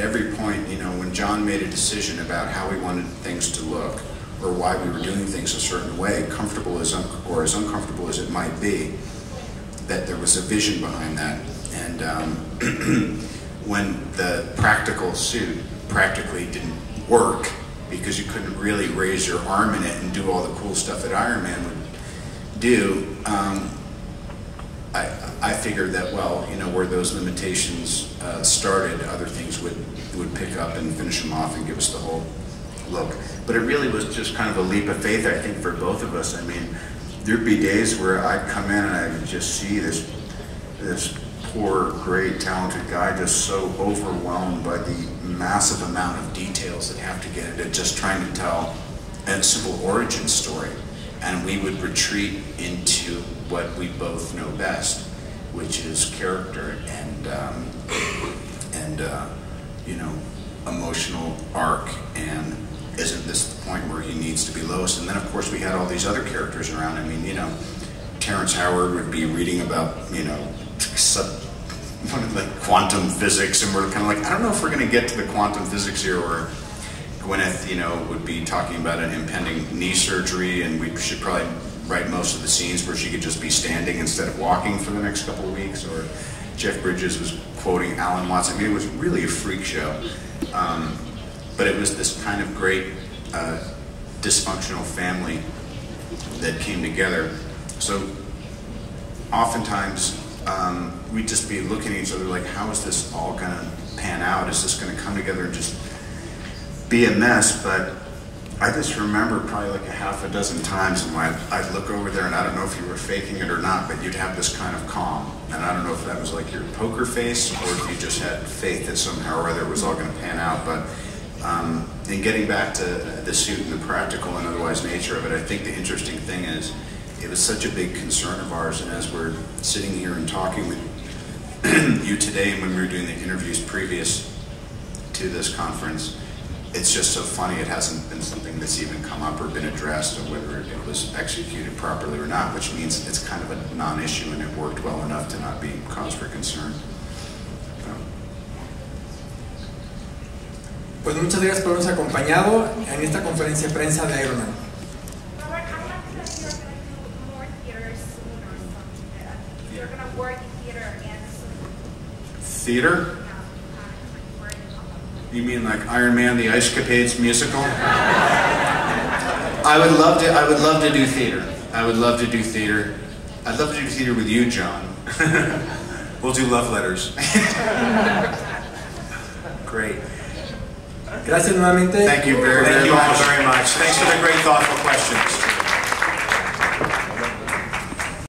every point, you know, when Jon made a decision about how he wanted things to look, or why we were doing things a certain way, comfortable as or as uncomfortable as it might be, that there was a vision behind that. And when the practical suit practically didn't work because you couldn't really raise your arm in it and do all the cool stuff that Iron Man would do, I figured that, well, you know, where those limitations started, other things would pick up and finish them off and give us the whole look. But it really was just kind of a leap of faith, I think, for both of us. I mean, there'd be days where I'd come in and I would just see this poor, great, talented guy just so overwhelmed by the massive amount of details that have to get into just trying to tell a simple origin story. And we would retreat into what we both know best, which is character and you know, emotional arc, and isn't this the point where he needs to be Lois? And then of course we had all these other characters around. I mean, you know, Terrence Howard would be reading about, you know, like quantum physics, and we're kind of like, I don't know if we're going to get to the quantum physics here, or Gwyneth, you know, would be talking about an impending knee surgery, and we should probably write most of the scenes where she could just be standing instead of walking for the next couple of weeks. Or Jeff Bridges was quoting Alan Watts. I mean, it was really a freak show. But it was this kind of great dysfunctional family that came together. So oftentimes we'd just be looking at each other like, how is this all going to pan out? Is this going to come together and just be a mess? But I just remember probably like a half a dozen times, and I'd look over there, and I don't know if you were faking it or not, but you'd have this kind of calm. And I don't know if that was like your poker face, or if you just had faith that somehow or other it was all going to pan out. But in getting back to the suit and the practical and otherwise nature of it, I think the interesting thing is it was such a big concern of ours, and as we're sitting here and talking with you today, and when we were doing the interviews previous to this conference, it's just so funny it hasn't been something that's even come up or been addressed, or whether it was executed properly or not, which means it's kind of a non-issue, and it worked well enough to not be cause for concern. Pues muchas gracias por habernos acompañado en esta conferencia de prensa de Iron Man. Robert, I like that you're going to do more theater soon or something. You're going to work in theater again soon. Theater? You mean like Iron Man, the Ice Capades musical? I would love to do theater. I would love to do theater. I'd love to do theater with you, Jon. We'll do love letters. Great. Gracias nuevamente. Thank you all very much. Thanks for the great, thoughtful questions.